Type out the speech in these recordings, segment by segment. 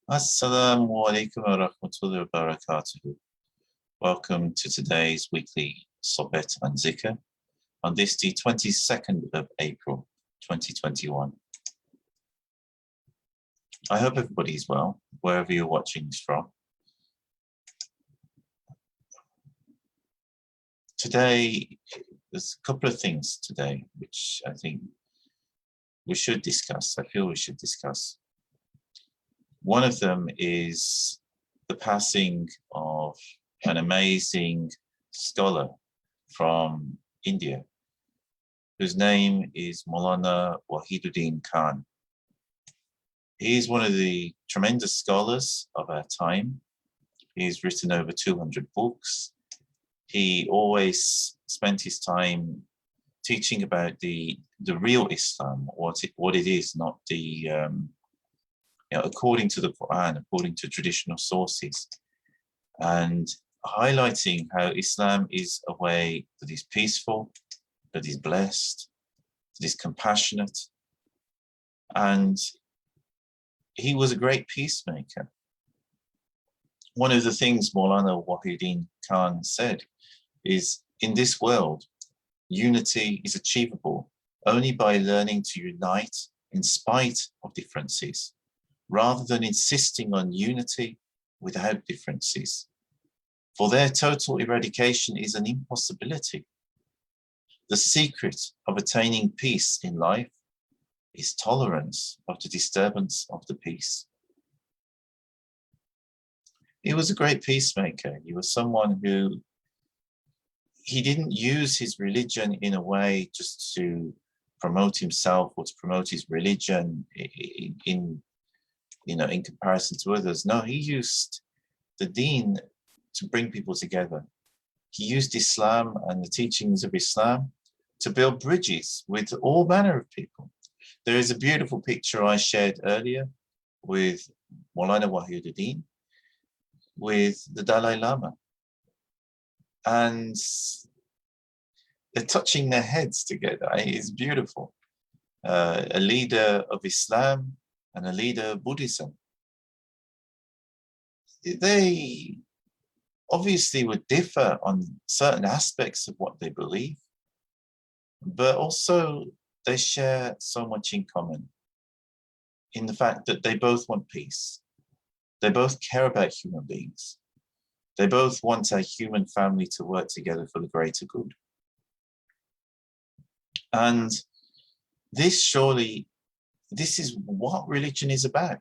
Assalamu alaikum wa rahmatullahi wa barakatuh. Welcome to today's weekly Sohbet and Dhikr on this the 22nd of April 2021. I hope everybody's well, wherever you're watching this from. Today, there's a couple of things today which I think we should discuss. I feel we should discuss. One of them is the passing of an amazing scholar from India, whose name is Maulana Wahiduddin Khan. He is one of the tremendous scholars of our time. He's written over 200 books. He always spent his time teaching about the real Islam, what it is, not the according to the Quran, according to traditional sources, and highlighting how Islam is a way that is peaceful, that is blessed, that is compassionate. And he was a great peacemaker. One of the things Maulana Wahiduddin Khan said is, in this world, unity is achievable only by learning to unite in spite of differences, rather than insisting on unity without differences. For their total eradication is an impossibility. The secret of attaining peace in life is tolerance of the disturbance of the peace. He was a great peacemaker. He was someone who, he didn't use his religion in a way just to promote himself or to promote his religion in comparison to others. No, he used the deen to bring people together. He used Islam and the teachings of Islam to build bridges with all manner of people. There is a beautiful picture I shared earlier with Maulana Wahiduddin, with the Dalai Lama. And they're touching their heads together. It's beautiful. A leader of Islam and a leader of Buddhism. They obviously would differ on certain aspects of what they believe, but also they share so much in common in the fact that they both want peace. They both care about human beings. They both want a human family to work together for the greater good. And this is what religion is about.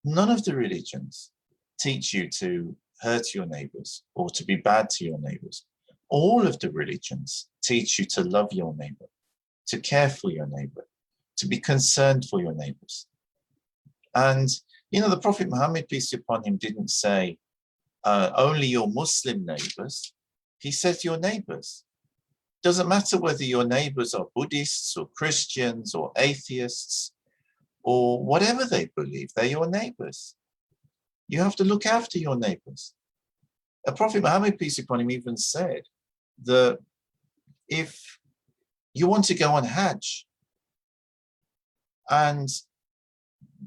None of the religions teach you to hurt your neighbors or to be bad to your neighbors. All of the religions teach you to love your neighbor, to care for your neighbor, to be concerned for your neighbors. And, the Prophet Muhammad, peace be upon him, didn't say only your Muslim neighbors. He said your neighbors. Doesn't matter whether your neighbors are Buddhists or Christians or atheists or whatever they believe, they're your neighbors. You have to look after your neighbors. The Prophet Muhammad, peace be upon him, even said that if you want to go on Hajj and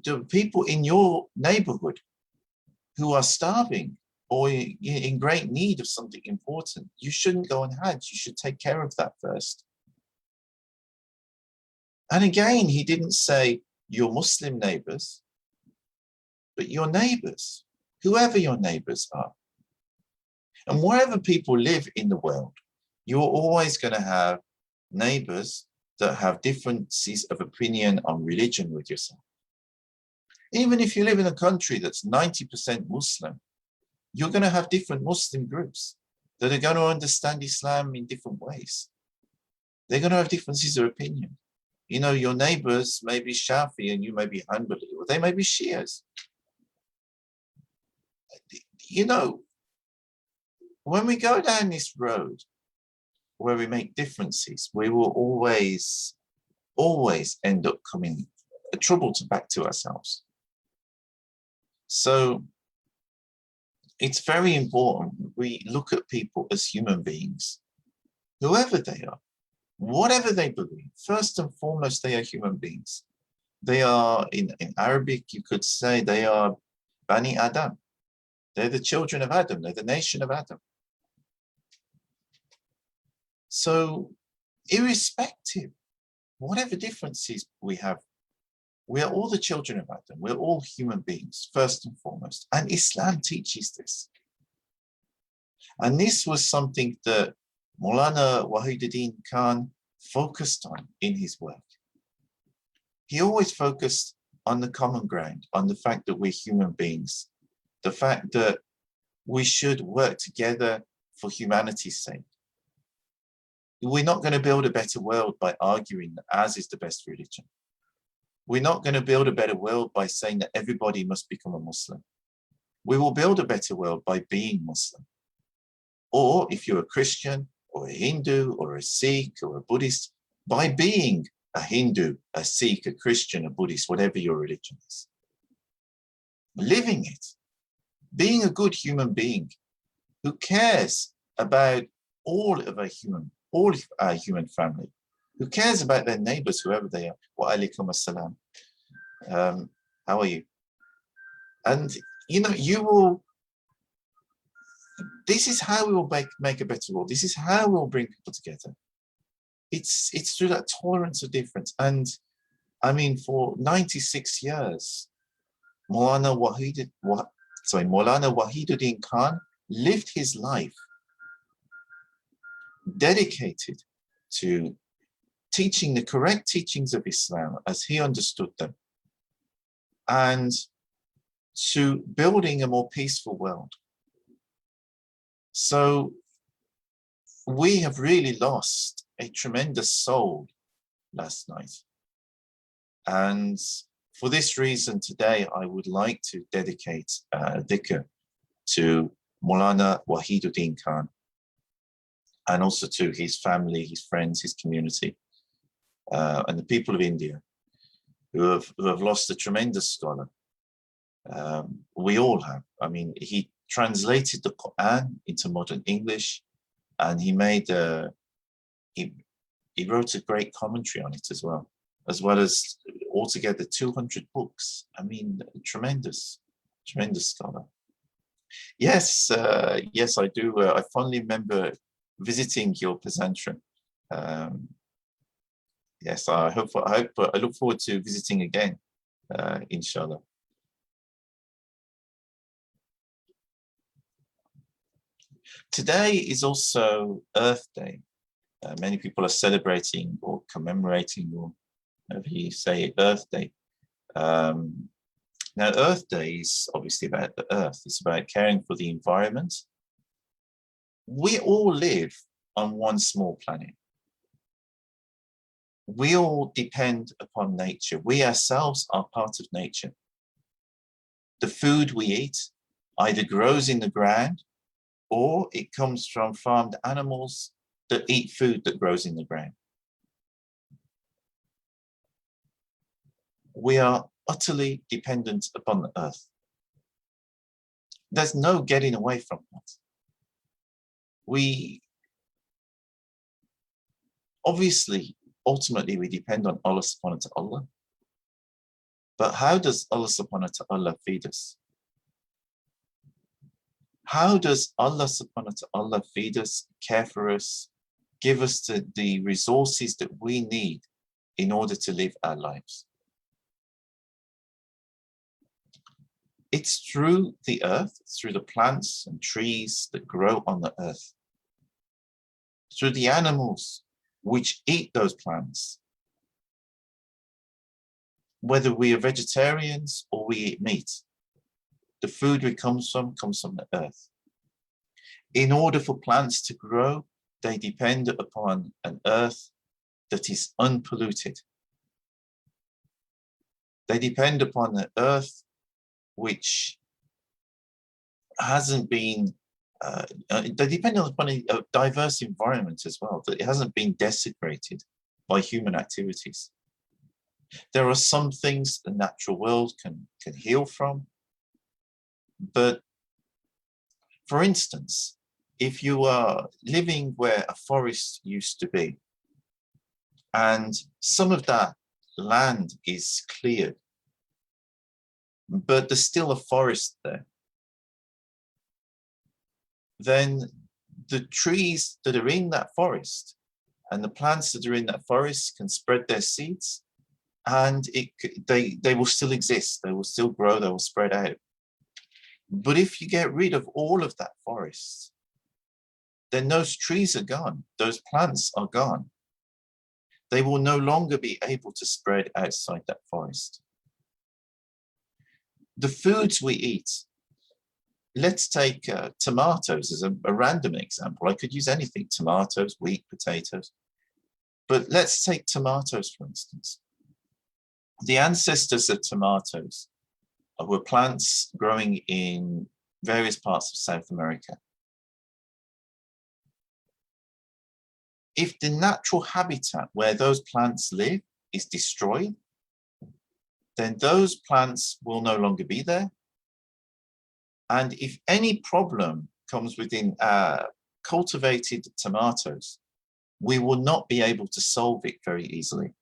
the people in your neighborhood who are starving or in great need of something important, you shouldn't go on Hajj. You should take care of that first. And again, he didn't say your Muslim neighbors, but your neighbors, whoever your neighbors are. And wherever people live in the world, you're always going to have neighbors that have differences of opinion on religion with yourself. Even if you live in a country that's 90% Muslim, you're going to have different Muslim groups that are going to understand Islam in different ways. They're going to have differences of opinion. Your neighbors may be Shafi and you may be Hanbali, or they may be Shias. When we go down this road where we make differences, we will always end up coming trouble back to ourselves. So it's very important we look at people as human beings, whoever they are, whatever they believe. First and foremost, they are human beings. They are, in Arabic, you could say they are Bani Adam. They're the children of Adam. They're the nation of Adam. So irrespective, whatever differences we have, we are all the children of Adam. We're all human beings, first and foremost. And Islam teaches this. And this was something that Maulana Wahiduddin Khan focused on in his work. He always focused on the common ground, on the fact that we're human beings, the fact that we should work together for humanity's sake. We're not going to build a better world by arguing that ours is the best religion. We're not going to build a better world by saying that everybody must become a Muslim. We will build a better world by being Muslim. Or if you're a Christian or a Hindu or a Sikh or a Buddhist, by being a Hindu, a Sikh, a Christian, a Buddhist, whatever your religion is. Living it. Being a good human being who cares about all of our human family, who cares about their neighbors, whoever they are. Wa alaikum, salam. How are you? And you will, this is how we will make a better world. This is how we'll bring people together. It's through that tolerance of difference. And I mean, for 96 years, Maulana Wahiduddin Khan lived his life dedicated to teaching the correct teachings of Islam as he understood them, and to building a more peaceful world. So we have really lost a tremendous soul last night. And for this reason, today, I would like to dedicate Dhikr to Maulana Wahiduddin Khan, and also to his family, his friends, his community, and the people of India who have lost a tremendous scholar. We all have. I mean, he translated the Quran into modern English, and he wrote a great commentary on it as well as altogether 200 books. I mean, tremendous scholar. Yes, yes, I do. I fondly remember visiting your Pesantren. Yes, I look forward to visiting again, inshallah. Today is also Earth Day. Many people are celebrating or commemorating, or however you say, Earth Day. Now, Earth Day is obviously about the Earth. It's about caring for the environment. We all live on one small planet. We all depend upon nature. We ourselves are part of nature. The food we eat either grows in the ground, or it comes from farmed animals that eat food that grows in the ground. We are utterly dependent upon the earth. There's no getting away from that. We obviously, ultimately, we depend on Allah subhanahu wa ta'ala. But how does Allah subhanahu wa ta'ala feed us? How does Allah subhanahu wa ta'ala feed us, care for us, give us the resources that we need in order to live our lives? It's through the earth, through the plants and trees that grow on the earth, through the animals which eat those plants. Whether we are vegetarians or we eat meat, the food we comes from the earth. In order for plants to grow, they depend upon an earth that is unpolluted. They depend upon an earth which hasn't been, they depend upon a diverse environment as well, that it hasn't been desecrated by human activities. There are some things the natural world can heal from, but for instance, if you are living where a forest used to be, and some of that land is cleared but there's still a forest there, then the trees that are in that forest and the plants that are in that forest can spread their seeds, and they will still exist, they will still grow, they will spread out. But if you get rid of all of that forest, then those trees are gone, those plants are gone. They will no longer be able to spread outside that forest. The foods we eat, let's take tomatoes as a random example. I could use anything, tomatoes, wheat, potatoes. But let's take tomatoes, for instance. The ancestors of tomatoes were plants growing in various parts of South America. If the natural habitat where those plants live is destroyed, then those plants will no longer be there. And if any problem comes within cultivated tomatoes, we will not be able to solve it very easily.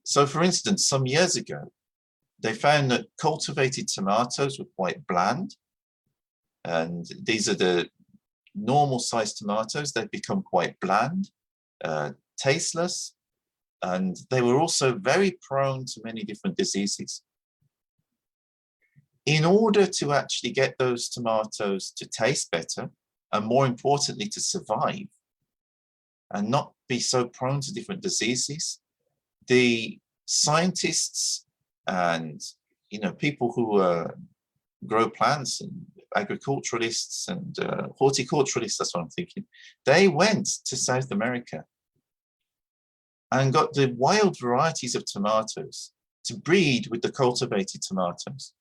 So for instance, some years ago, they found that cultivated tomatoes were quite bland. And these are the normal sized tomatoes. They've become quite bland, tasteless, and they were also very prone to many different diseases. In order to actually get those tomatoes to taste better, and more importantly, to survive and not be so prone to different diseases, the scientists and people who grow plants and agriculturalists and horticulturalists, that's what I'm thinking, they went to South America and got the wild varieties of tomatoes to breed with the cultivated tomatoes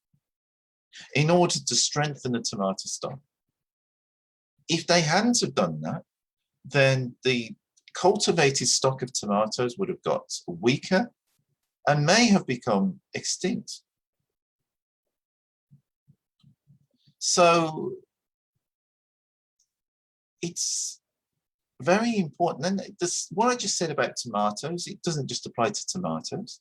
in order to strengthen the tomato stock. If they hadn't have done that, then the cultivated stock of tomatoes would have got weaker and may have become extinct. So it's very important. And what I just said about tomatoes, it doesn't just apply to tomatoes.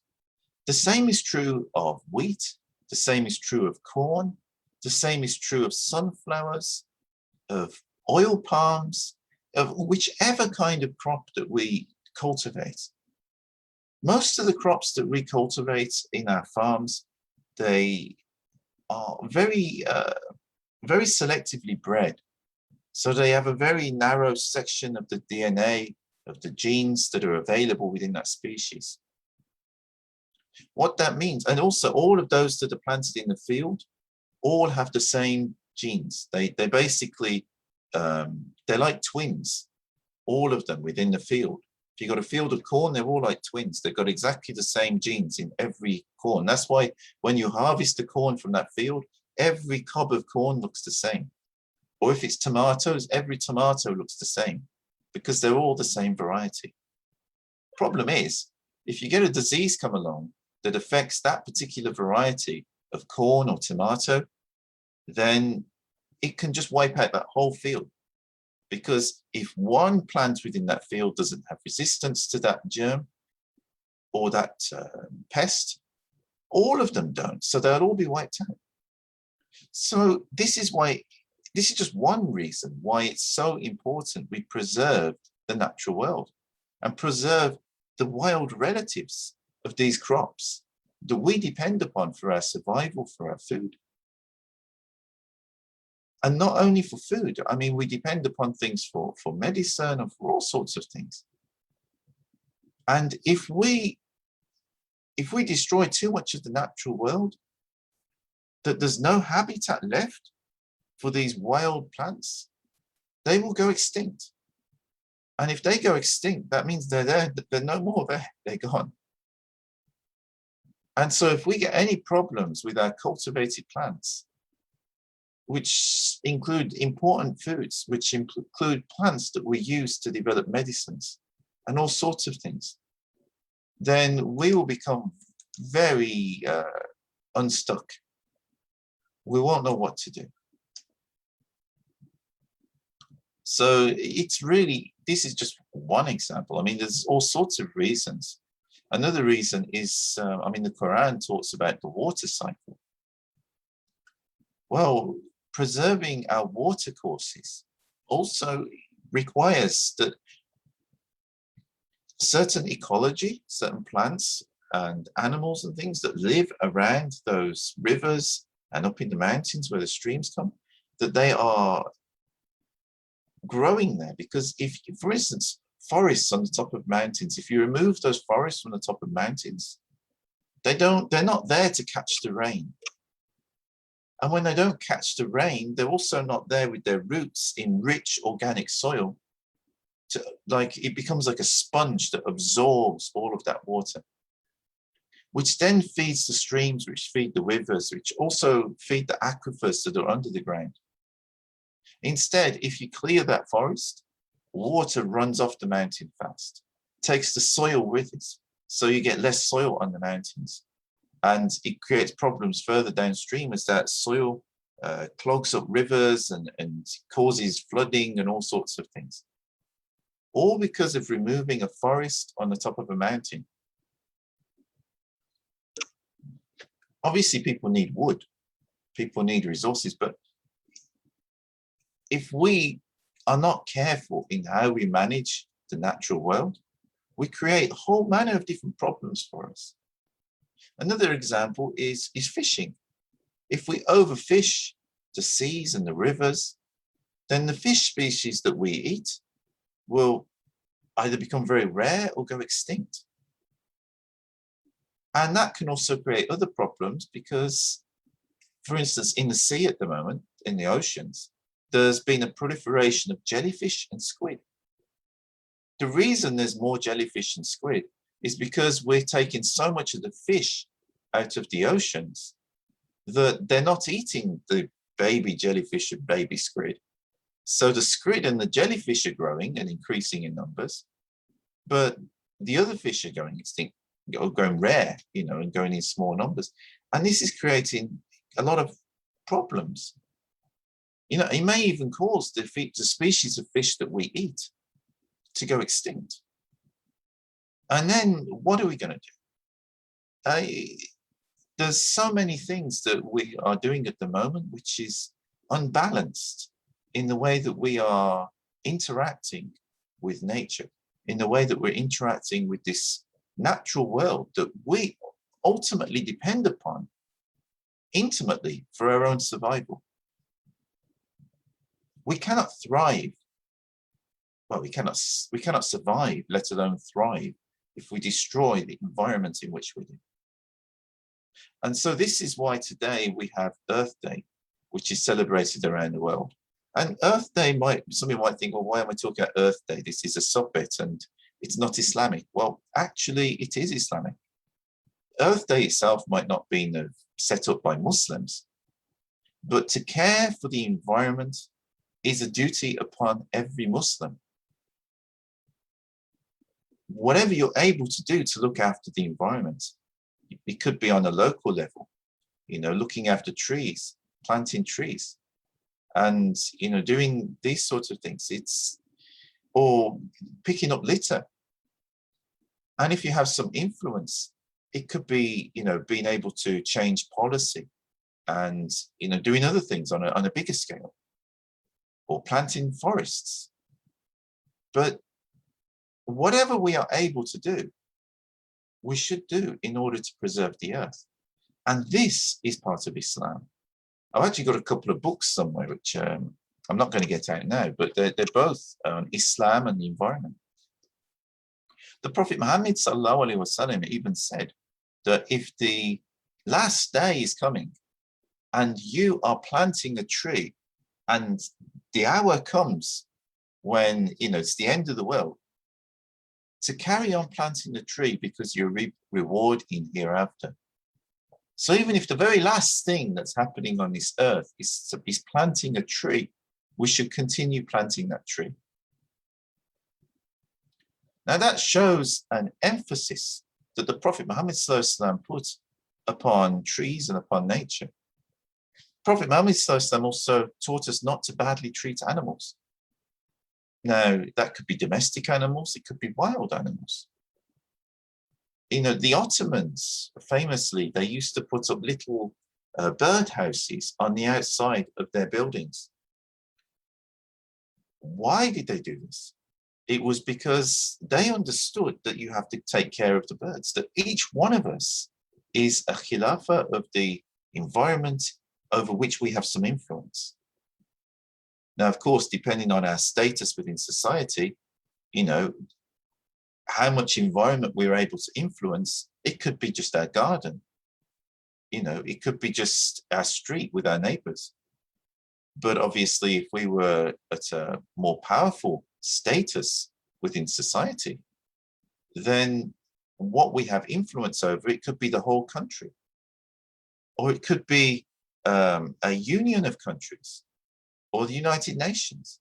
The same is true of wheat. The same is true of corn. The same is true of sunflowers, of oil palms, of whichever kind of crop that we cultivate. Most of the crops that we cultivate in our farms, they are very selectively bred. So they have a very narrow section of the DNA, of the genes that are available within that species. What that means, and also all of those that are planted in the field, all have the same genes. They basically, they're like twins, all of them within the field. If you've got a field of corn, they're all like twins. They've got exactly the same genes in every corn. That's why when you harvest the corn from that field, every cob of corn looks the same. Or if it's tomatoes, every tomato looks the same because they're all the same variety. Problem is, if you get a disease come along that affects that particular variety of corn or tomato, then it can just wipe out that whole field. Because if one plant within that field doesn't have resistance to that germ or that pest, all of them don't. So they'll all be wiped out. So this is just one reason why it's so important we preserve the natural world and preserve the wild relatives of these crops that we depend upon for our survival, for our food. And not only for food, I mean, we depend upon things for medicine and for all sorts of things. And if we destroy too much of the natural world, that there's no habitat left for these wild plants, they will go extinct. And if they go extinct, that means they're no more there, they're gone. And so if we get any problems with our cultivated plants, which include important foods, which include plants that we use to develop medicines and all sorts of things, then we will become very unstuck. We won't know what to do. So it's really, this is just one example. I mean, there's all sorts of reasons. Another reason is, the Quran talks about the water cycle. Well, preserving our water courses also requires that certain ecology, certain plants and animals and things that live around those rivers and up in the mountains where the streams come, that they are growing there. Because if, for instance, forests on the top of mountains, if you remove those forests from the top of mountains, they're not there to catch the rain. And when they don't catch the rain, they're also not there with their roots in rich organic soil. It becomes like a sponge that absorbs all of that water, which then feeds the streams, which feed the rivers, which also feed the aquifers that are under the ground. Instead, if you clear that forest, water runs off the mountain fast, takes the soil with it. So you get less soil on the mountains. And it creates problems further downstream as that soil clogs up rivers and causes flooding and all sorts of things. All because of removing a forest on the top of a mountain. Obviously, people need wood. People need resources. But if we are not careful in how we manage the natural world, we create a whole manner of different problems for us. Another example is fishing. If we overfish the seas and the rivers, then the fish species that we eat will either become very rare or go extinct. And that can also create other problems because, for instance, in the sea at the moment, in the oceans, there's been a proliferation of jellyfish and squid. The reason there's more jellyfish and squid is because we're taking so much of the fish out of the oceans that they're not eating the baby jellyfish and baby squid. So the squid and the jellyfish are growing and increasing in numbers, but the other fish are going extinct, or going rare, and going in small numbers. And this is creating a lot of problems. It may even cause the species of fish that we eat to go extinct. And then what are we going to do? There's so many things that we are doing at the moment, which is unbalanced in the way that we are interacting with nature, in the way that we're interacting with this natural world that we ultimately depend upon intimately for our own survival. We cannot thrive. Well, we cannot survive, let alone thrive, if we destroy the environment in which we live. And so this is why today we have Earth Day, which is celebrated around the world. And Earth Day somebody might think, well, why am I talking about Earth Day? This is a Sohbet and it's not Islamic. Well, actually, it is Islamic. Earth Day itself might not be set up by Muslims, but to care for the environment is a duty upon every Muslim. Whatever you're able to do to look after the environment, it could be on a local level, looking after trees, planting trees, and, doing these sorts of things. Or picking up litter. And if you have some influence, it could be, being able to change policy and, doing other things on a bigger scale, or planting forests. But whatever we are able to do, we should do in order to preserve the earth. And this is part of Islam. I've actually got a couple of books somewhere, which I'm not going to get out now, but they're both on Islam and the environment. The Prophet Muhammad ﷺ even said that if the last day is coming and you are planting a tree and the hour comes when, it's the end of the world, to carry on planting the tree because you reap reward in hereafter. So even if the very last thing that's happening on this earth is planting a tree, we should continue planting that tree. Now that shows an emphasis that the Prophet Muhammad ﷺ put upon trees and upon nature. Prophet Muhammad ﷺ also taught us not to badly treat animals. Now, that could be domestic animals, it could be wild animals. You know, the Ottomans, famously, they used to put up little bird houses on the outside of their buildings. Why did they do this? It was because they understood that you have to take care of the birds, that each one of us is a khilafa of the environment over which we have some influence. Now, of course, depending on our status within society, you know, how much environment we're able to influence, it could be just our garden. You know, it could be just our street with our neighbors. But obviously, if we were at a more powerful status within society, then what we have influence over, it could be the whole country, or it could be a union of countries, or the United Nations.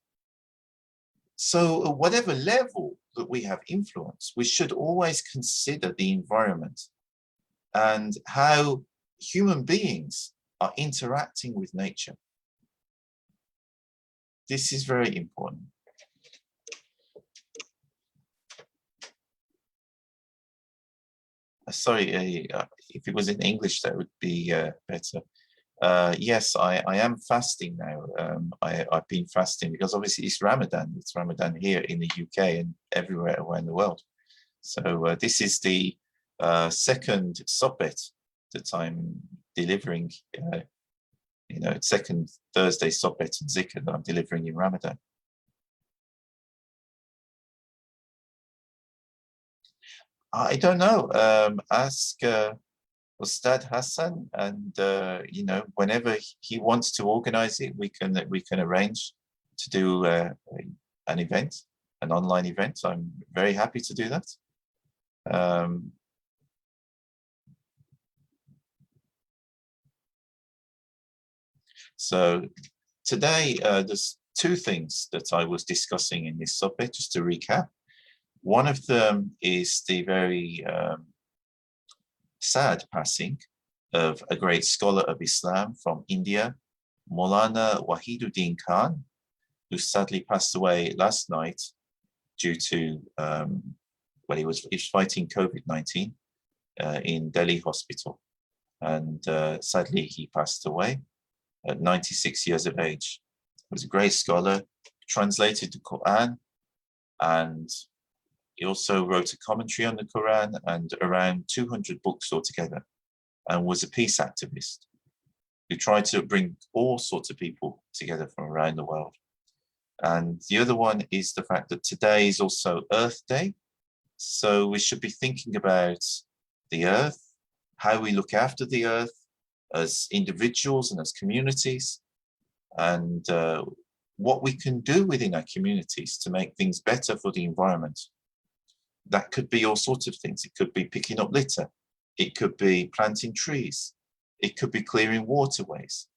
So at whatever level that we have influence, we should always consider the environment and how human beings are interacting with nature. This is very important. Sorry, if it was in English, that would be better. Yes, I am fasting now. I've been fasting because obviously it's Ramadan. It's Ramadan here in the UK and everywhere around the world. So this is the second Sohbet that I'm delivering. You know, second Thursday Sohbet and Dhikr that I'm delivering in Ramadan. I don't know. Ask Ustad Hassan, and you know, whenever he wants to organize it, we can arrange to do an event, an online event. I'm very happy to do that. So today, there's two things that I was discussing in this subject, just to recap. One of them is the very sad passing of a great scholar of Islam from India, Maulana Wahiduddin Khan, who sadly passed away last night due to, well, he was fighting COVID-19 in Delhi hospital. And sadly, he passed away at 96 years of age. He was a great scholar, translated the Quran, and he also wrote a commentary on the Quran and around 200 books altogether, and was a peace activist who tried to bring all sorts of people together from around the world. And the other one is the fact that today is also Earth Day. So we should be thinking about the earth, how we look after the earth as individuals and as communities, and what we can do within our communities to make things better for the environment. That could be all sorts of things. It could be picking up litter. It could be planting trees. It could be clearing waterways.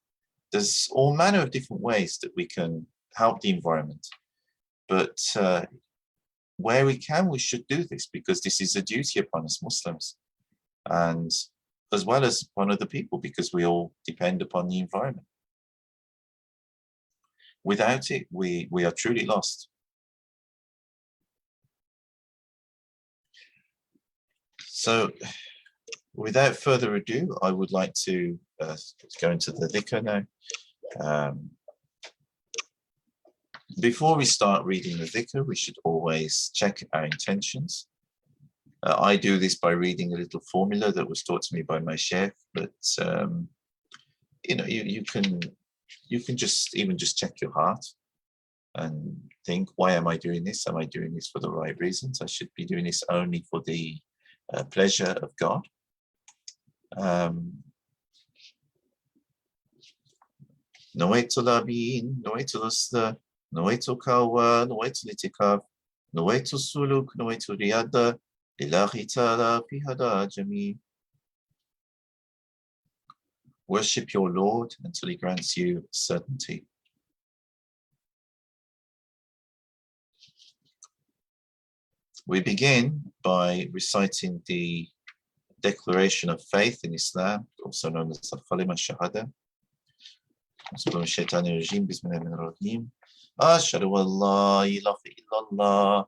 There's all manner of different ways that we can help the environment. But where we can, we should do this, because this is a duty upon us Muslims, and as well as upon other people, because we all depend upon the environment. Without it, we are truly lost. So without further ado, I would like to go into the dhikr now. Before we start reading the dhikr, we should always check our intentions. I do this by reading a little formula that was taught to me by my sheikh, but you know, you can just check your heart and think, why am I doing this? Am I doing this for the right reasons? I should be doing this only for the pleasure of God. نويت الأبين نويت الأصل نويت الكوى نويت الاعتكاف نويت السلوك نويت الرياضة لله تعالى في هذا جميل. Worship your Lord until he grants you certainty. We begin by reciting the declaration of faith in Islam, also known as Al-Kalima Shahada. Bismillahirrahmanirrahim. Ashhadu an la ilaha illallah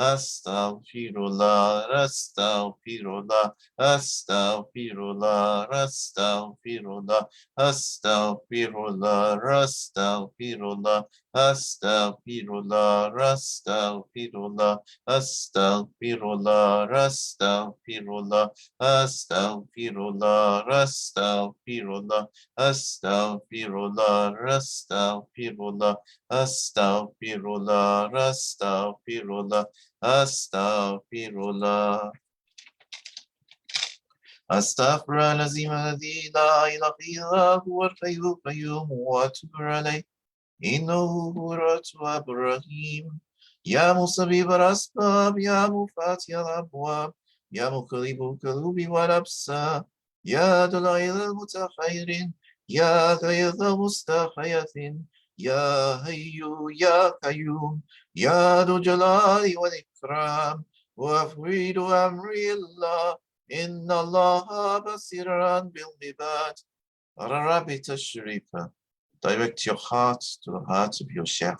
Astaghfirullah, astaghfirullah, astaghfirullah, astaghfirullah, astaghfirullah, astaghfirullah, astaghfirullah, astaghfirullah, astaghfirullah, astaghfirullah, astaghfirullah, astaghfirullah, astaghfirullah, astaghfirullah, astaghfirullah, astaghfirullah, astaghfirullah. أستغفر العظيم الذي لا إله إلا هو الحي القيوم وأتوب عليه إنه هو التواب الرحيم يا مسبب الأسباب يا مفاتيح الأبواب يا مقلب القلوب والأبصار يا دلائل المتخيرين يا غيظ مستحيث يا حي يا قيوم يا ذو الجلال والإكرام وأفوض أمري الله إن الله بصير بالعباد. Rabbi Tashrifa, direct your heart to the heart of your Sheikh.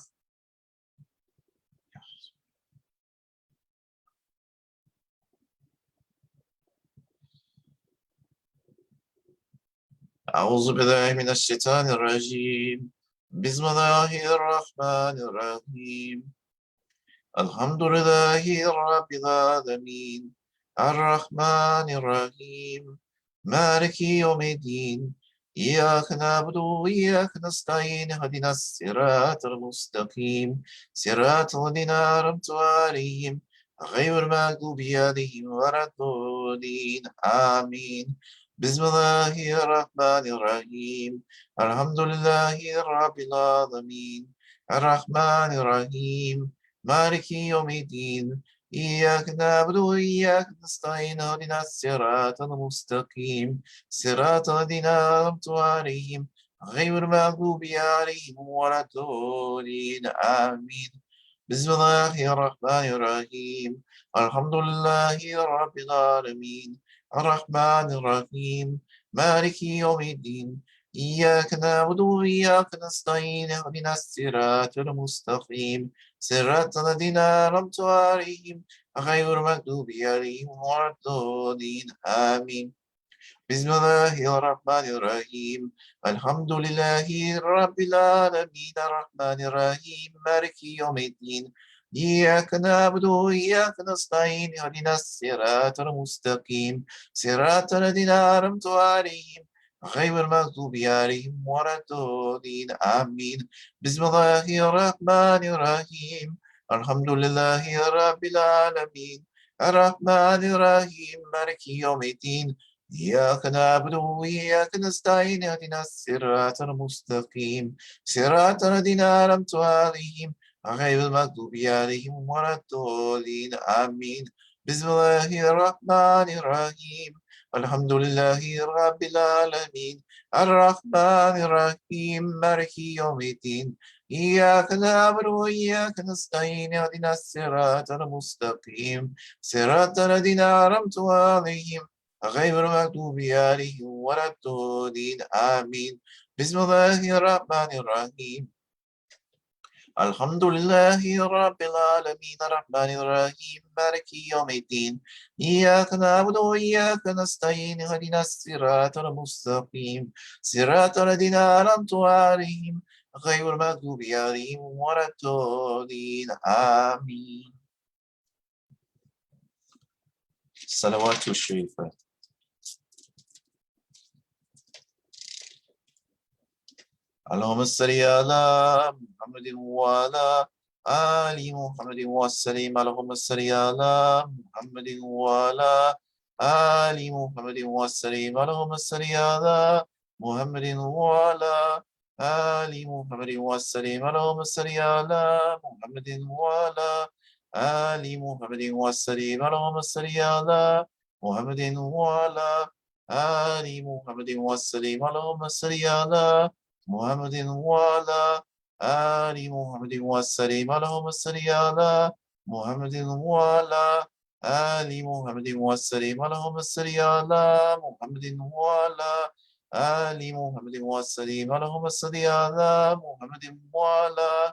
أعوذ بالله من الشيطان الرجيم. بسم الله الرحمن الرحيم. الحمد لله رب العالمين الرحمن الرحيم مالك يوم الدين إياك نعبد وإياك نستعين اهدنا الصراط المستقيم صراط الذين أنعمت عليهم غير المغضوب عليهم ولا الضالين آمين بسم الله الرحمن الرحيم الحمد لله رب العالمين الرحمن الرحيم مالك يوم الدين إياك نعبد وإياك نستعين اهدنا الصراط المستقيم صراط الذين أنعمت عليهم غير المغضوب عليهم ولا الضالين آمين بسم الله الرحمن الرحيم الحمد لله رب العالمين الرحمن الرحيم مالك يوم الدين إياك نعبد وإياك نستعين اهدنا الصراط المستقيم صراط الذين أنعمت عليهم غير المغضوب عليهم ولا الضالين آمين بسم الله الرحمن الرحيم الحمد لله رب العالمين الرحمن الرحيم مالك يوم الدين إياك نعبد وإياك نستعين اهدنا الصراط المستقيم صراط الذين أنعمت عليهم غير المغضوب عليهم ولا الضالين آمين بسم الله الرحمن الرحيم الحمد لله رب العالمين الرحمن الرحيم مالك يوم الدين إياك نعبد وإياك نستعين اهدنا الصراط المستقيم صراط الذين أنعمت عليهم غير المغضوب عليهم ولا الضالين آمين بسم الله الرحمن الرحيم الحمد لله رب العالمين الرحمن الرحيم مالك يوم الدين إياك نعبد وإياك نستعين اهدنا الصراط المستقيم صراط الذين أنعمت عليهم غير المغضوب عليهم ولا الضالين آمين بسم الله الرحمن الرحيم الحمد لله رب العالمين الرحمن الرحيم مالك يوم الدين إياك نعبد وإياك نستعين اهدنا الصراط المستقيم صراط الذين أنعمت عليهم غير المغضوب عليهم ولا الضالين آمين صلوات الشريفات اللهم صل على محمد وعلى آل محمد وسلم اللهم صل على محمد وعلى آل محمد وسلم اللهم صل على محمد وعلى آل محمد وسلم اللهم صل على محمد وعلى آل محمد وسلم اللهم صل على محمد وعلى آل محمد وسلم اللهم صل على محمد وعلى آل محمد وسلم اللهم صل على محمد وعلى آل محمد وسلم اللهم صل على محمد وعلى آل محمد وسلم اللهم صل على محمد وعلى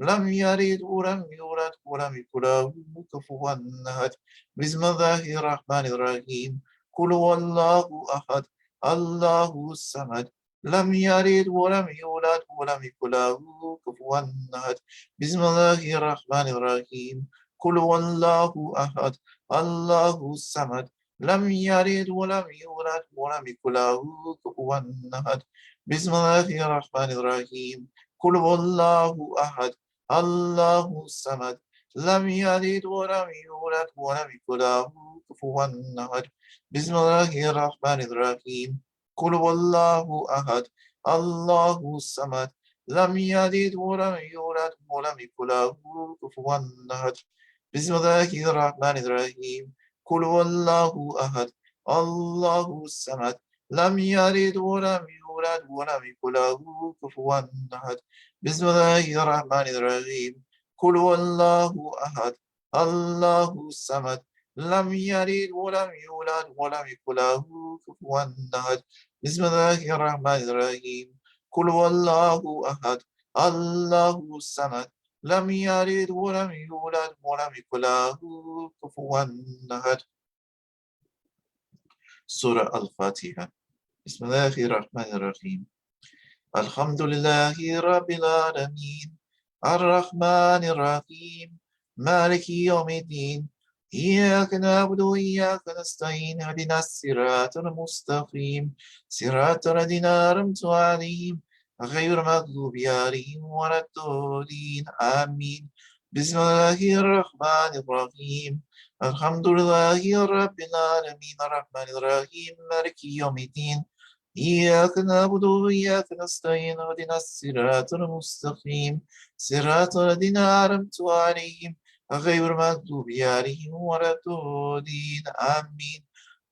لم يلد ولم يولد ولم يكن له كفوا أحد. بسم الله الرحمن الرحيم. قل هو الله أحد الله الصمد لم يلد ولم يولد ولم يكن له كفوا أحد. بسم الله الرحمن الرحيم. قل هو الله أحد الله الصمد لم يلد ولم يولد ولم يكن له كفوا أحد. بسم الله الرحمن الرحيم. قل هو الله أحد الله الصمد لم يلد ولم يولد ولم يكن له كفوا أحد. بسم الله الرحمن الرحيم. قل هو الله أحد الله الصمد لم يلد ولم يولد ولم يكن له كفوا أحد. بسم الله الرحمن الرحيم. قل هو الله أحد الله الصمد لم يلد ولم يولد ولم يكن له كفوا أحد. بسم الله الرحمن الرحيم. قل هو الله أحد الله الصمد لم يلد ولم يولد ولم يكن له كفوا أحد. بسم الله الرحمن الرحيم. قل هو الله أحد الله الصمد لم يلد ولم يولد ولم يكن له كفوا أحد. سورة الفاتحة. بسم الله الرحمن الرحيم. الحمد لله رب العالمين الرحمن الرحيم مالك يوم الدين إياك نعبد وإياك نستعين اهدنا الصراط المستقيم صراط الذين أنعمت عليهم غير المغضوب عليهم ولا الضالين آمين. بسم الله الرحمن الرحيم. الحمد لله رب العالمين الرحمن الرحيم مالك يوم الدين إياك نعبد وإياك نستعين اهدنا الصراط المستقيم صراط الذين أنعمت عليهم غير المغضوب عليهم ولا الضالين آمين.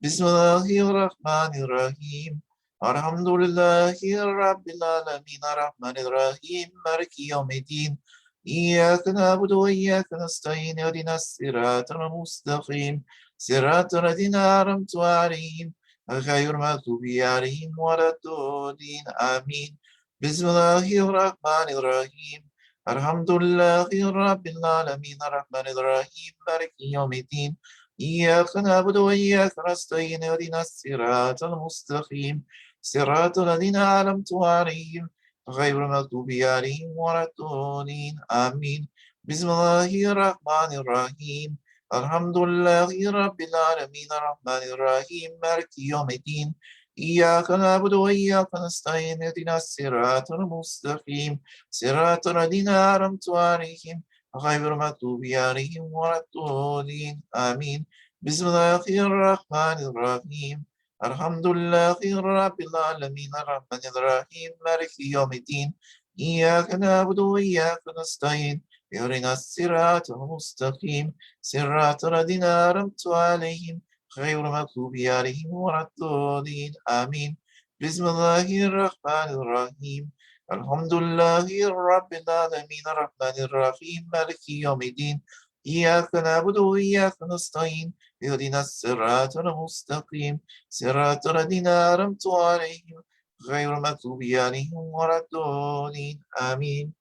بسم الله الرحمن الرحيم. الحمد لله رب العالمين الرحمن الرحيم مالك يوم الدين إياك نعبد وإياك نستعين اهدنا الصراط المستقيم صراط الذين أنعمت عليهم غير المغضوب عليهم ولا الضالين آمين. بسم الله الرحمن الرحيم. الحمد لله رب العالمين الرحمن الرحيم مالك يوم الدين إياك نعبد وإياك نستعين اهدنا الصراط المستقيم صراط الذين أنعمت عليهم غير المغضوب عليهم ولا الضالين آمين. بسم الله الرحمن الرحيم. الحمد لله رب العالمين الرحمن الرحيم مالك يوم الدين إياك نعبد وإياك نستعين اهدنا الصراط المستقيم صراط الذين أنعمت عليهم غير المغضوب عليهم ولا الضالين آمين. بسم الله الرحمن الرحيم. الحمد لله رب العالمين الرحمن الرحيم مالك يوم الدين إياك نعبد وإياك نستعين اهدنا الصراط المستقيم صراط الذين أنعمت عليهم غير المغضوب عليهم ولا الضالين آمين. بسم الله الرحمن الرحيم. الحمد لله رب العالمين الرحمن الرحيم مالك يوم الدين إياك نعبد وإياك نستعين اهدنا الصراط المستقيم صراط الذين أنعمت عليهم غير المغضوب عليهم ولا الضالين آمين.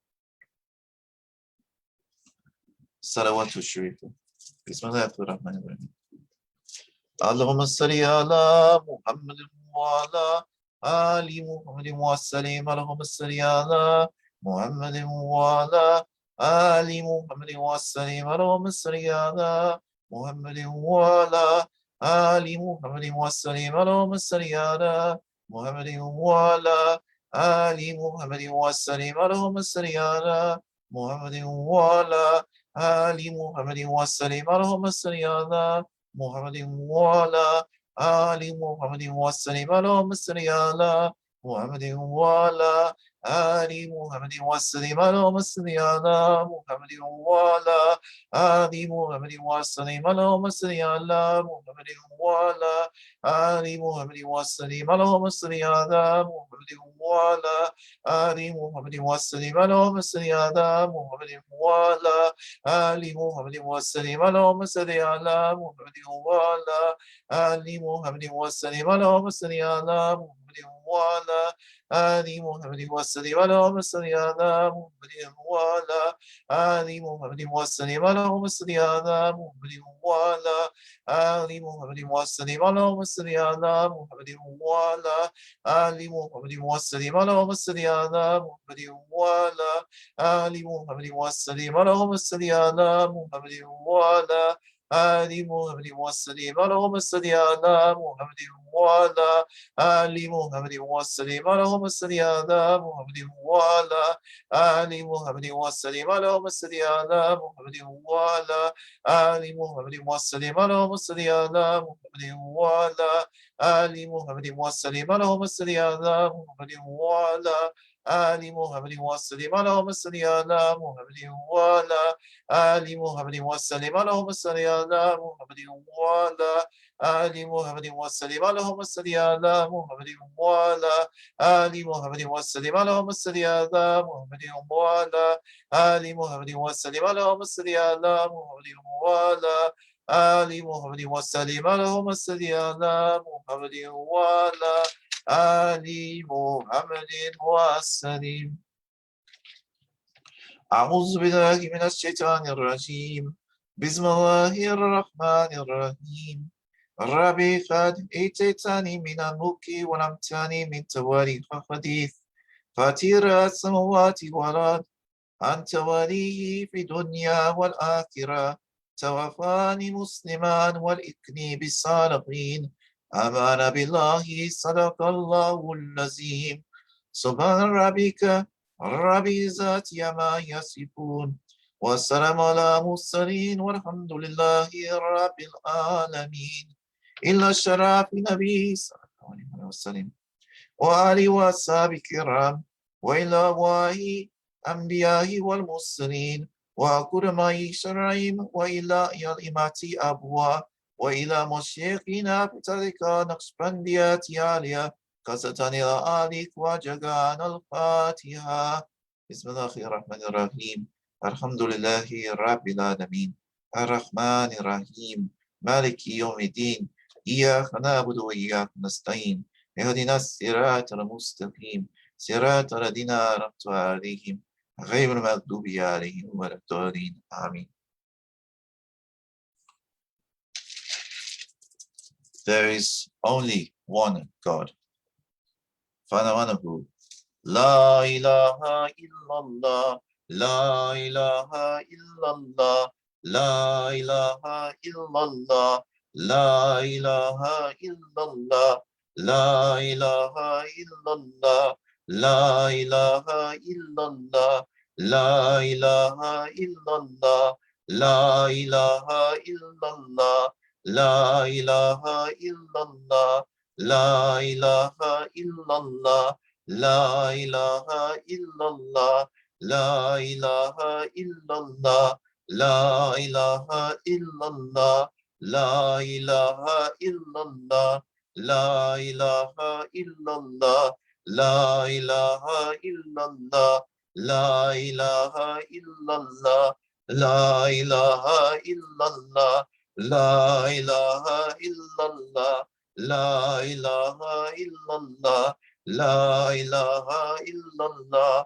صلوات الشريف. بسم الله الرحمن الرحيم. اللهم صل على محمد وعلى آل محمد وسلم. اللهم صل على محمد وعلى آل محمد وسلم. اللهم صل على محمد وعلى آل محمد وسلم. اللهم صل على محمد وعلى آل محمد وسلم. اللهم صل على محمد وعلى آل محمد وسلم. اللهم صل على محمد وعلى آل محمد وسلم. اللهم صل على محمد وعلى آل محمد وسلم. اللهم صل على محمد وعلى آل محمد وسلم. اللهم صل على محمد وعلى آل محمد وسلم. اللهم صل على محمد وعلى آل محمد وسلم. اللهم صل على محمد وعلى آل محمد وسلم. اللهم صل على محمد وعلى آل محمد وسلم. اللهم صل على محمد وعلى آل محمد وسلم اللهم صل على محمد وعلى آل محمد وسلم اللهم صل على محمد وعلى آل محمد وسلم اللهم صل على محمد وعلى آل محمد وسلم اللهم صل على محمد وعلى آل محمد وسلم اللهم صل على محمد وعلى آل محمد وسلم اللهم صل على محمد وعلى آل محمد وسلم اللهم صل على محمد وعلى آل محمد وسلم اللهم صل على محمد وعلى آل محمد وسلم اللهم صل على محمد وعلى آل محمد وسلم اللهم صل على محمد وعلى آل محمد وسلم اللهم صل على محمد وعلى آل محمد وسلم اللهم صل على محمد وعلى آل محمد وسلم اللهم صل على محمد وعلى آل محمد وسلم اللهم صل على محمد وعلى آل محمد وسلم اللهم صل على محمد وعلى آل محمد وسلم اللهم صل على محمد وعلى آل محمد وسلم. أعوذ بالله من الشيطان الرجيم. بسم الله الرحمن الرحيم. ربي قد اتيتني من الملك ولم تعني من تواريخ الحديث فاتر السماوات والأرض أنت ولي في الدنيا والآخرة توفاني مسلما والإكني بالصالحين آمن بالله صدق الله العظيم. سبحان ربك رب العزة عما يصفون والسلام على المرسلين والحمد لله رب العالمين. إلا الشرف النبي صلى الله عليه وسلم وآله وأصحابه الكرام وإلى أرواح الأنبياء والمرسلين وقدماء شرعهم وإلى أئمة أبوا وإلى مشايخنا في ترقات نقشبندية عالية خاصة إلى آلك وجعان الفاتحة. بسم الله الرحمن الرحيم. الحمد لله رب العالمين الرحمن الرحيم مالك يوم الدين إياك نعبد وإياك نستعين اهدنا الصراط المستقيم صراط الذين أنعمت عليهم غير المغضوب عليهم ولا الضالين آمين. There is only one God, Fanamanahu. La ilaha illallah, la ilaha illallah, la ilaha illallah, la ilaha illallah, la ilaha illallah, la ilaha illallah, la ilaha illallah, la ilaha illallah, la ilaha illallah, la ilaha illallah. La ilaha illallah, la ilaha illallah, la ilaha illallah, la ilaha illallah, la ilaha illallah, la ilaha illallah, la ilaha illallah, la ilaha illallah, la ilaha illallah, la ilaha illallah. La ilaha illallah, la ilaha illallah, la ilaha illallah,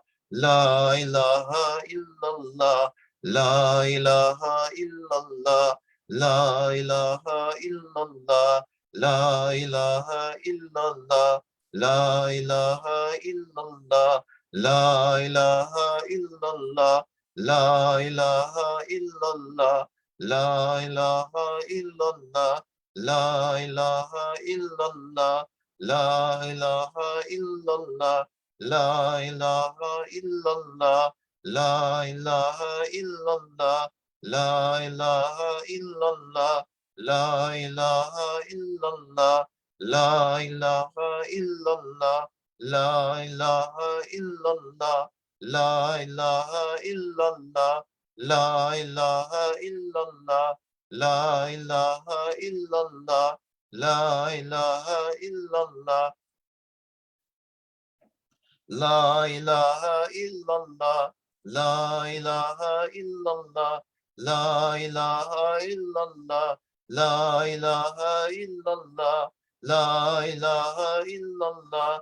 la ilaha illallah, la ilaha illallah, la ilaha illallah, la ilaha illallah, la ilaha illallah, la ilaha illallah, la ilaha illallah. La ilaha illallah, la ilaha illallah, la ilaha illallah, la ilaha illallah, la ilaha illallah, la ilaha illallah, la ilaha illallah, la ilaha illallah, la ilaha illallah, la ilaha illallah. La ilaha illallah, la ilaha illallah, la ilaha illallah, la ilaha illallah, la ilaha illallah, la ilaha illallah,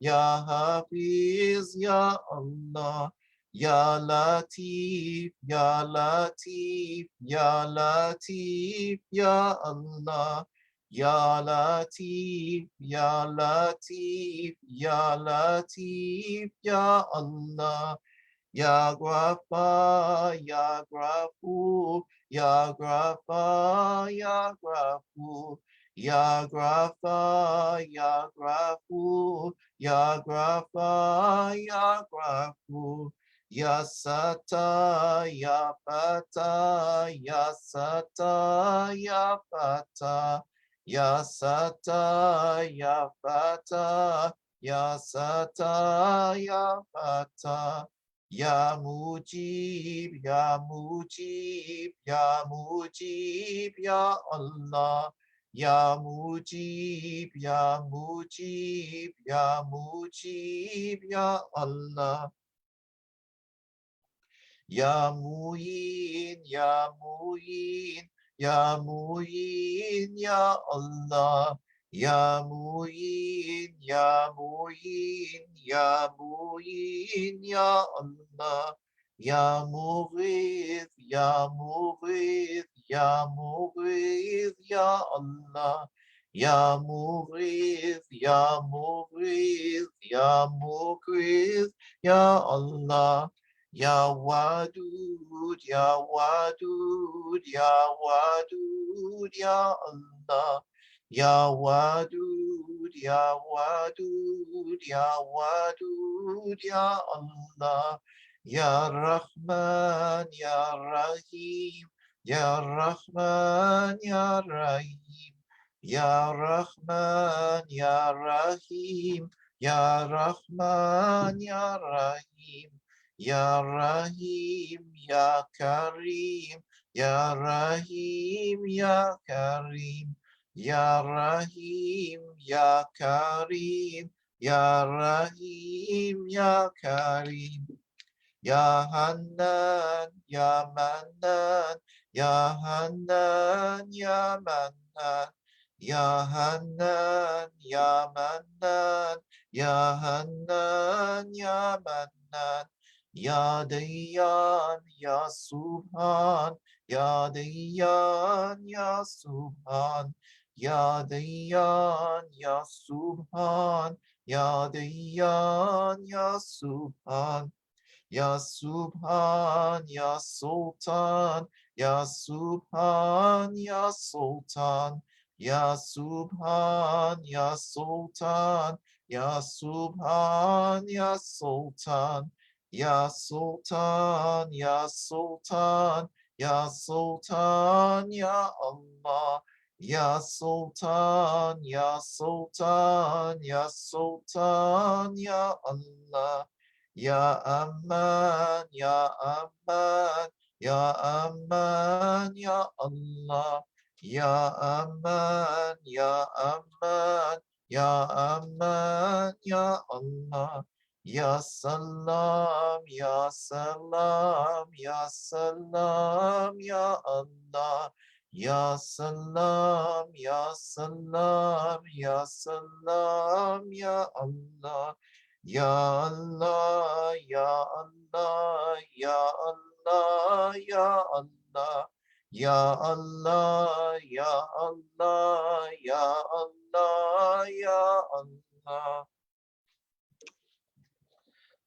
Ya Hafiz, Ya Allah, Ya Latif, Ya Latif, Ya Latif, Ya Allah, Ya Latif, Ya Latif, Ya Latif, Ya Allah. Ya Grafa, Ya Grafu, Ya Grafa, Ya Grafu, Ya Grafa, Ya Grafu, Ya Grafa, Ya Grafu, Ya Sata, Ya Fata, Ya Sata, Ya Fata, Ya Sata, Ya Fata, Ya Sata, Ya Fata. Ya Mujib, Ya Mujib, Ya Mujib, Ya Allah. Ya Mujib, Ya Mujib, Ya Mujib, Ya Allah. Ya Muin, Ya Muin, Ya Muin, Ya Allah. Ya Muin, Ya Muin, Ya Muin, Ya Allah. Ya Mughith, Ya Mughith, Ya Mughith, Ya Allah. Ya Mughith, Ya Mughith, Ya Mughith, Ya Allah. Ya Wadud, Ya Wadud, Ya Wadud, Ya Allah. Ya Wadud, Ya Wadud, Ya Wadud, Ya Allah. Ya Rahman, Ya Rahim, Ya Rahman, Ya Rahim. Ya Rahman, Ya Rahim, Ya Rahman, Ya Rahim. Ya Rahim, Ya Karim, Ya Rahim, Ya Karim, Ya Rahim, Ya Karim, Ya Rahim, Ya Karim. Ya Hanan, Ya Manan, Ya Hanan, Ya Manan, Ya Hanan, Ya Manan, Ya Hanan, Ya Manan, Ya Dayyan, Ya Subhan, Ya Dayyan, Ya Subhan, Ya Dayyan, Ya Subhan, Ya Dayyan, Ya Subhan. Ya Subhan, Ya Sultan, Ya Subhan, Ya Sultan, Ya Subhan, Ya Sultan, Ya Subhan, Ya Sultan, Ya Sultan, Ya Sultan, Ya Sultan, Ya Allah. Ya Sultan, Ya Sultan, Ya Sultan, Ya Allah. Ya Aman, Ya Aman, Ya Aman, Ya Allah. Ya Aman, Ya Aman, Ya Aman, Ya Allah. Ya Salam, Ya Salam, Ya Salam, Ya Allah. Ya Salam, Ya Salam, Ya Salam, Ya Allah. Ya Allah, Ya Allah, Ya Allah, Ya Allah, Ya Allah, Ya Allah, Ya Allah, Ya Allah.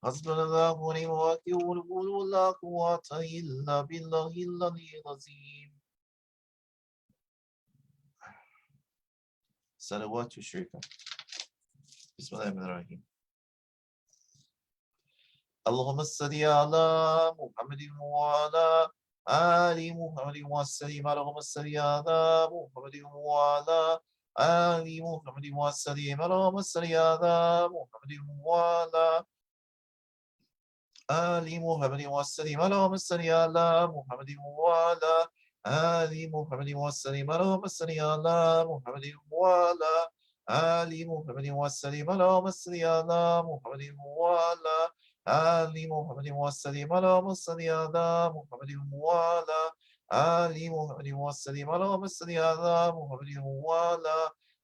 Hasbunallahu wa ni'mal wakeel, la quwwata illa billahil aliyyil azim. Salawat wa shukr. Bismillahirrahmanirrahim. اللهم صل على محمد وعلى آل محمد وسلم. اللهم صل على محمد وعلى آل محمد وسلم. اللهم صل على محمد وعلى آل محمد وسلم. اللهم صل على محمد وعلى آل محمد وسلم. اللهم صل على محمد وعلى آل محمد وسلم. اللهم صل على محمد وعلى آل محمد وسلم. اللهم صل على محمد وعلى آل محمد وسلم. اللهم صل على محمد وعلى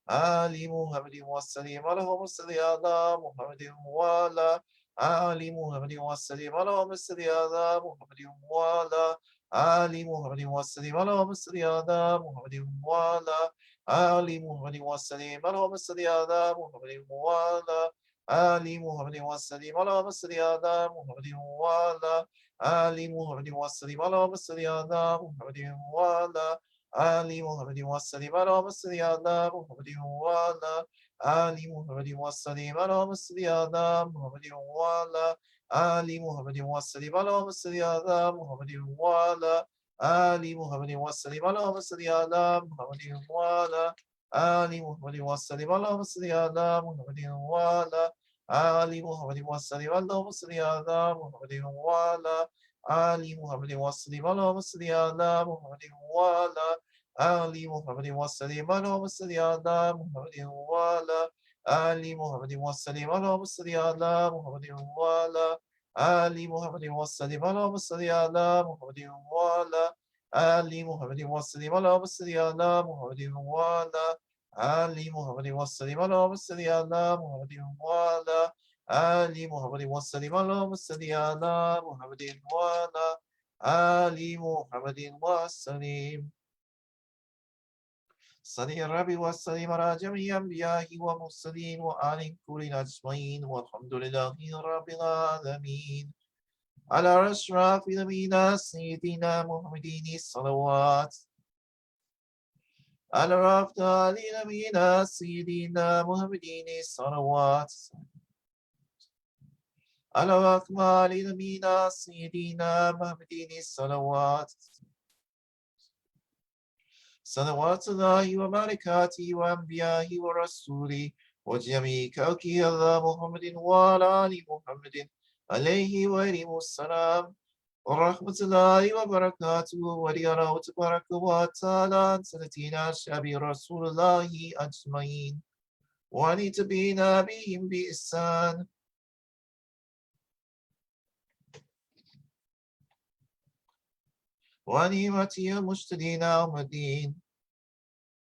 Ali Muhammadin wa salim Allahumma salli ala Muhammadin wa ala Ali Muhammadin wa salim Allahumma salli ala Muhammadin wa ala Ali Muhammadin wa salim Allahumma salli ala Muhammadin wa ala Ali Muhammadin wa salim Allahumma salli ala Muhammadin wa ala Ali Muhammadin wa salim Allahumma salli ala Muhammadin wa ala Ali Muhammadin wa salim Allahumma salli ala Muhammadin wa ala Ali Muhammadin wa salim Allahumma salli ala Muhammadin wa ala Ali Muhammadin wa salim Allahumma salli ala Muhammadin wa ala Ali Muhammadin wa salim Allahumma salli ala Muhammadin wa ala Ali Muhammadin wa salim Allahumma salli ala Muhammadin wa ala Ali Muhammadin wa salim Allahumma salli ala Muhammadin wa ala Ali Muhammadin wa salim Allahumma salli ala Muhammadin wa ala Ali Muhammadin wa salim Allahumma salli ala Muhammadin wa ala Ali Muhammadin wa salim Allahumma salli ala Muhammadin wa ala Ali Muhammadin wa salim Allahumma salli ala Muhammadin wa ala Ali Muhammadin wa salim Allahumma salli ala Muhammadin wa ala Ali Muhammadin wa salim Allahumma salli ala Muhammadin wa ala Ali Muhammadin wa salim Allahumma salli ala Muhammadin wa ala Ali Muhammadin wa salim Allahumma salli ala Muhammadin wa ala Ali Muhammadin wa salim صلي ربي وسلم على جميع أنبيائه ومرسلين وآل كل أجمعين والحمد لله رب العالمين على أشرف نبينا سيدنا محمد الصلوات على أفضل نبينا سيدنا محمد الصلوات على أكمل نبينا سيدنا محمد الصلوات صلوات الله وبركاته وأنبيائه ورسوله وجميع خلقه على محمد وعلى آل محمد عليه وعليهم السلام ورحمة الله وبركاته وليراه تبارك وتعالى عن سنتنا شعب رسول الله أجمعين وأن تبينا بهم بإحسان ونعمتي المجتدين المدين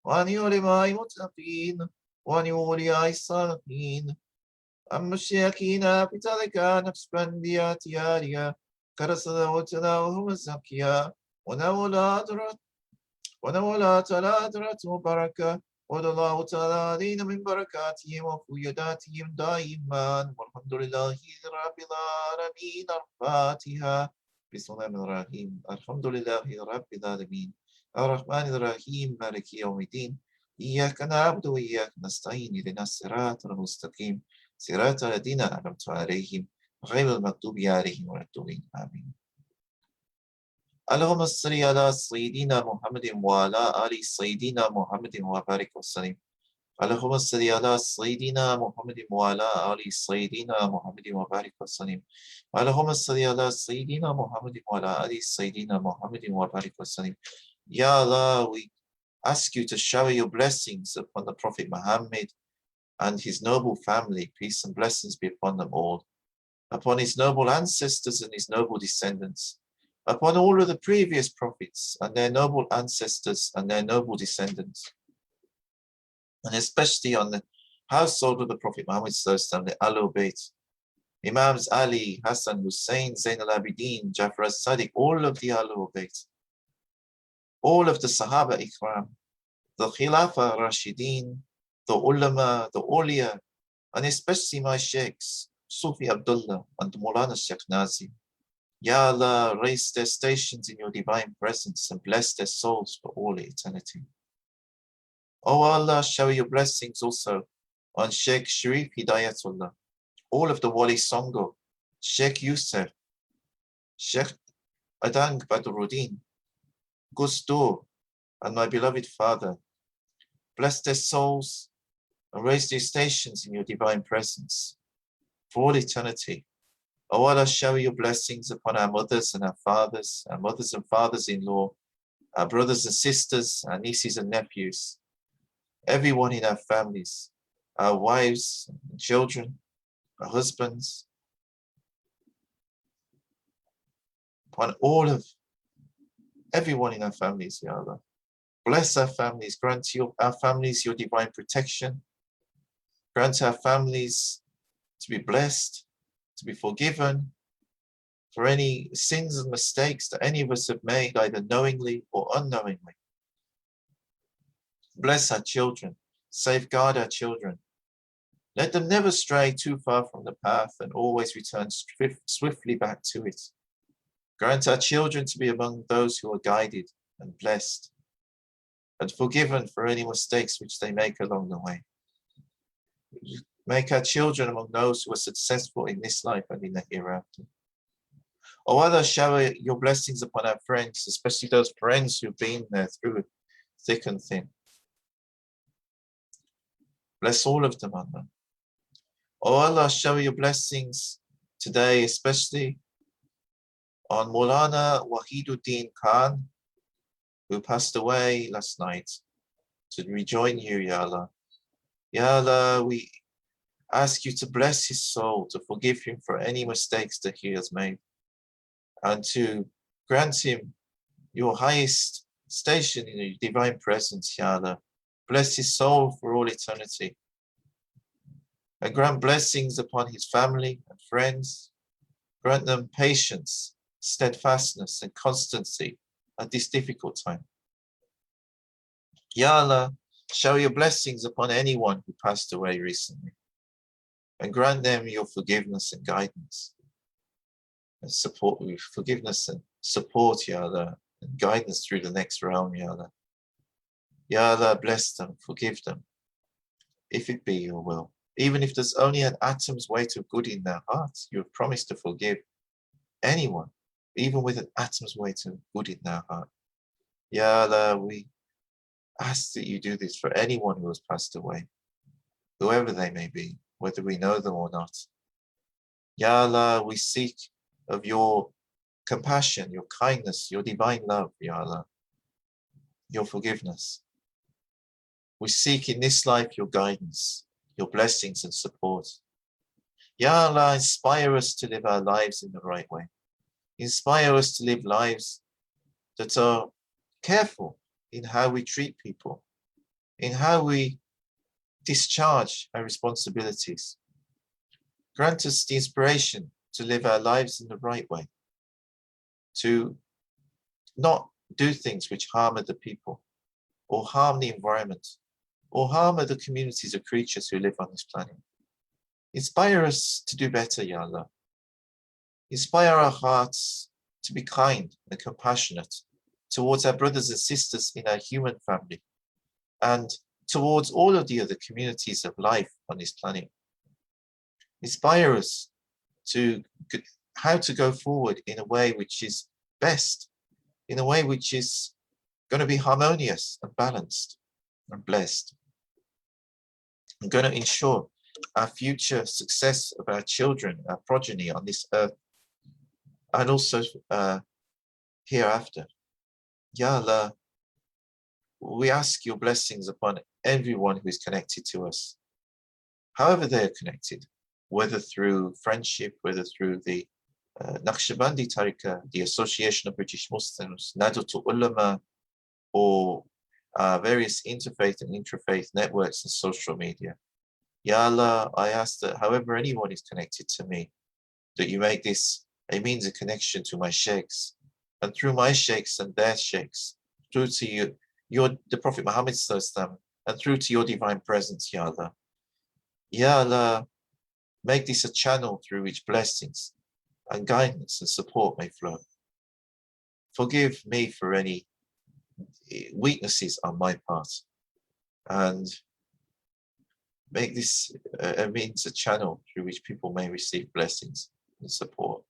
ونعلماء المتقين ونولياء الصالحين أما الشيخين بتلك نقشبندية تيارية كرسل وتلاوهم الزكية ونولا تلادرة بركة والله تعالى علينا من بركاتهم وفيداتهم دائما والحمد لله رب العالمين الفاتحة بسم الله الرحمن الرحيم الحمد لله رب العالمين الرحمن الرحيم مالك يوم الدين إياك نعبد وإياك نستعين اهدنا الصراط المستقيم صراط الذين أنعمت عليهم غير المغضوب عليهم ولا الضالين آمين اللهم صل على سيدنا محمد وعلى آل سيدنا محمد وبارك وسلم اللهم صل على سيدنا محمد وعلى آل سيدنا محمد وبارك وسلم اللهم صل على سيدنا محمد وعلى آل سيدنا محمد وبارك وسلم. Ya Allah, we ask you to shower your blessings upon the Prophet Muhammad and his noble family. Peace and blessings be upon them all, upon his noble ancestors and his noble descendants, upon all of the previous prophets and their noble ancestors and their noble descendants, and especially on the household of the Prophet Muhammad, the Ahlul Bayt, Imams Ali, Hassan, Hussein, Zain al-Abidin, Jafar as-Sadiq, all of the Ahlul Bayt, all of the Sahaba Ikram, the Khilafa Rashidin, the Ulama, the Awliya, and especially my Sheikhs, Sufi Abdullah and Maulana Sheikh Nazi. Ya Allah, raise their stations in your divine presence and bless their souls for all eternity. Oh Allah, shower your blessings also on Sheikh Sharif Hidayatullah, all of the Wali Songo, Sheikh Yusuf, Sheikh Adang Badruddin, Gusto, and my beloved father. Bless their souls and raise their stations in your divine presence for all eternity. Oh Allah, shower your blessings upon our mothers and our mothers and fathers-in-law, our brothers and sisters, our nieces and nephews, everyone in our families, our wives and children, our husbands, upon all of everyone in our families, Ya Allah. Bless our families. Grant our families your divine protection. Grant our families to be blessed, to be forgiven for any sins and mistakes that any of us have made, either knowingly or unknowingly. Bless our children. Safeguard our children. Let them never stray too far from the path and always return swiftly back to it. Grant our children to be among those who are guided and blessed and forgiven for any mistakes which they make along the way. Make our children among those who are successful in this life and in the hereafter. O Allah, shower your blessings upon our friends, especially those friends who've been there through thick and thin. Bless all of them, Allah. O Allah, shower your blessings today, especially on Maulana Wahiduddin Khan, who passed away last night, to rejoin you, Ya Allah. Ya Allah, we ask you to bless his soul, to forgive him for any mistakes that he has made, and to grant him your highest station in your divine presence, Ya Allah. Bless his soul for all eternity. And grant blessings upon his family and friends. Grant them patience, steadfastness, and constancy at this difficult time. Ya Allah, shower your blessings upon anyone who passed away recently, and grant them your forgiveness and guidance, and support with forgiveness and support, Ya Allah, and guidance through the next realm, Ya Allah. Ya Allah, bless them, forgive them, if it be your will. Even if there's only an atom's weight of good in their hearts, you have promised to forgive anyone, even with an atom's weight of good in their heart. Ya Allah, we ask that you do this for anyone who has passed away, whoever they may be, whether we know them or not. Ya Allah, we seek of your compassion, your kindness, your divine love, Ya Allah, your forgiveness. We seek in this life your guidance, your blessings and support. Ya Allah, inspire us to live our lives in the right way. Inspire us to live lives that are careful in how we treat people, in how we discharge our responsibilities. Grant us the inspiration to live our lives in the right way, to not do things which harm other people, or harm the environment, or harm other communities of creatures who live on this planet. Inspire us to do better, Ya Allah. Inspire our hearts to be kind and compassionate towards our brothers and sisters in our human family, and towards all of the other communities of life on this planet. Inspire us to how to go forward in a way which is best, in a way which is going to be harmonious and balanced and blessed. I'm going to ensure our future success of our children, our progeny on this earth, and also hereafter. Ya Allah, we ask your blessings upon everyone who is connected to us, however they are connected, whether through friendship, whether through the Naqshbandi tariqat, the Association of British Muslims, Nahdlatul Ulama, or various interfaith and intrafaith networks and social media. Ya Allah, I ask that however anyone is connected to me, that you make this a means of connection to my sheikhs, and through my sheikhs and their sheikhs, through to you, the Prophet Muhammad Sallallahu, and through to your divine presence, Ya Allah. Ya Allah, make this a channel through which blessings and guidance and support may flow. Forgive me for any weaknesses on my part, and make this a means, a channel through which people may receive blessings and support.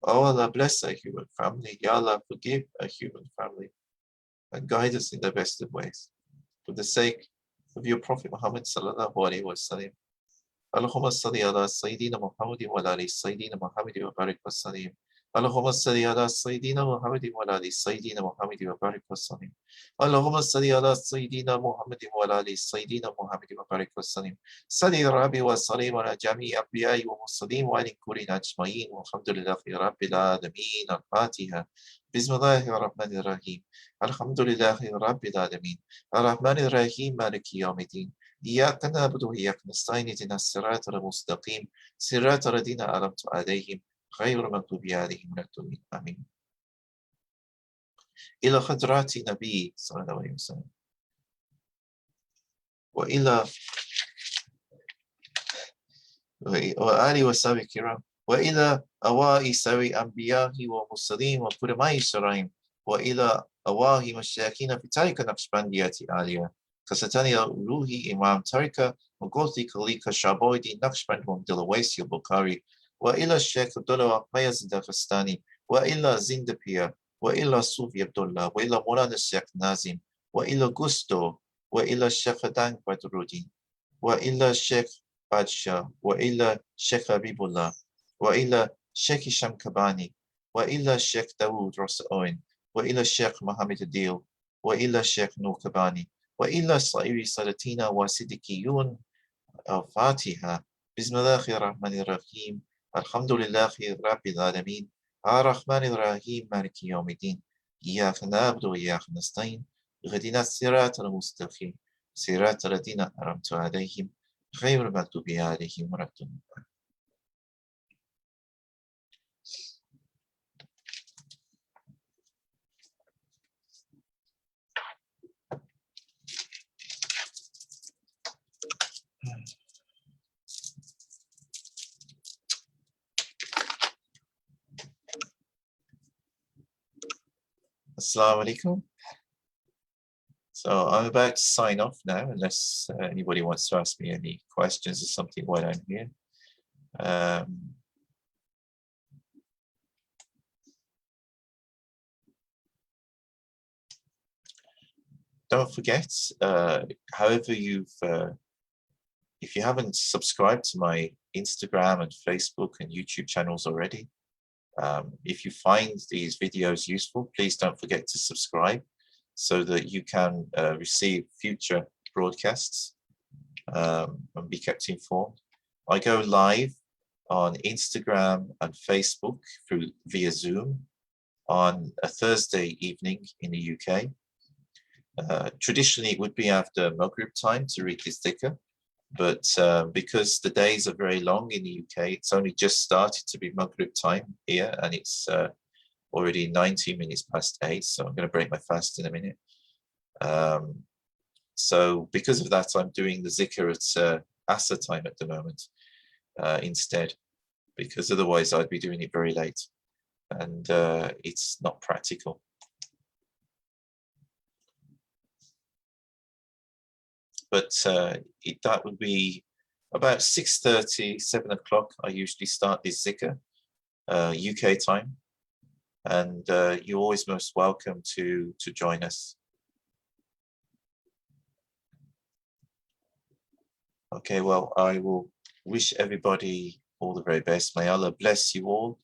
Oh Allah, bless our human family. Ya Allah, forgive our human family and guide us in the best of ways. For the sake of your Prophet Muhammad Sallallahu Alaihi Wasallam. Allahumma salli ala Sayyidina Muhammad wa ala Sayyidina Muhammad wa barik wa sallim. اللهم صل على سيدنا محمد وعلى آل سيدنا محمد وبارك وسلم. اللهم صل على سيدنا محمد وعلى آل سيدنا محمد وبارك وسلم. صل ربي وسلم على جميع الأنبياء والمرسلين وعلى كل أجمعين والحمد لله رب العالمين. الفاتحة. بسم الله الرحمن الرحيم. الحمد لله رب العالمين الرحمن الرحيم مالك يوم الدين إياك نعبد وإياك نستعين اهدنا الصراط المستقيم صراط الذين أنعمت عليهم غير المغضوب عليهم ولا الضالين آمين. إلى حضرات النبي صلى الله عليه وسلم وإلى وآله وصحبه الكرام وإلى أواء سوي أنبياء ومرسلين وقدماء الشرائع وإلى أواء مشايخين في تاريخ نقشبندية عالية كستاني روحي إمام تاريخ وقوتي كليك شعبويدي نقشبند ومدلويسي البخاري وإلى الشيخ عبد الله فايز الداغستاني وإلى زندبيا وإلى صوفي عبد الله وإلى مولانا الشيخ نازم وإلى غوستو وإلى الشيخ دانك بدرودين وإلى الشيخ بادشاه وإلى الشيخ حبيب الله وإلى الشيخ شمكباني وإلى الشيخ داود رسعوين وإلى الشيخ محمد الديل وإلى الشيخ نوكباني وإلى صائر سلاطين وصديقيون الفاتحة. بسم الله الرحمن الرحيم الحمد لله رب العالمين الرحمن الرحيم مالك يوم الدين إياك نعبد وإياك نستعين اهدنا الصراط المستقيم صراط الذين أنعمت عليهم غير المغضوب عليهم ولا الضالين. Assalamu alaikum. So I'm about to sign off now, unless anybody wants to ask me any questions or something while I'm here. Don't forget, however if you haven't subscribed to my Instagram and Facebook and YouTube channels already, if you find these videos useful, please don't forget to subscribe so that you can receive future broadcasts and be kept informed. I go live on Instagram and Facebook via Zoom on a Thursday evening in the UK. Traditionally, it would be after Maghrib time to read this Dhikr, but because the days are very long in the UK, it's only just started to be Maghrib time here, and it's already 19 minutes past 8, so I'm going to break my fast in a minute. So because of that, I'm doing the Dhikr at Asr time at the moment instead, because otherwise I'd be doing it very late, and it's not practical. But that would be about 6:30, 7 o'clock. I usually start this Dhikr, UK time, and you're always most welcome to join us. Okay, well, I will wish everybody all the very best. May Allah bless you all.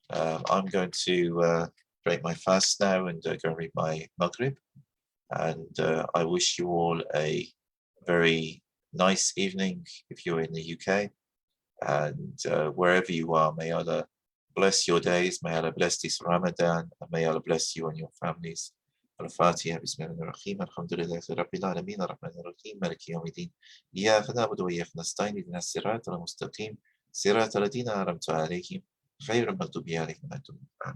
I'm going to break my fast now and go and read my Maghrib, and I wish you all a very nice evening if you're in the UK, and wherever you are, may Allah bless your days, may Allah bless this Ramadan, and may Allah bless you and your families. Al-Fatiha. Bismillahir-Rahmanir-Rahim. Alhamdulillahi Rabbil Alameen. Ar-Rahmanir-Rahim. Maliki Yawmiddin. Iyyaka na'budu wa iyyaka nasta'in. Ihdinas siratal mustaqim. Siratal ladina an'amta alayhim. Ghayril maghdubi alayhim wa la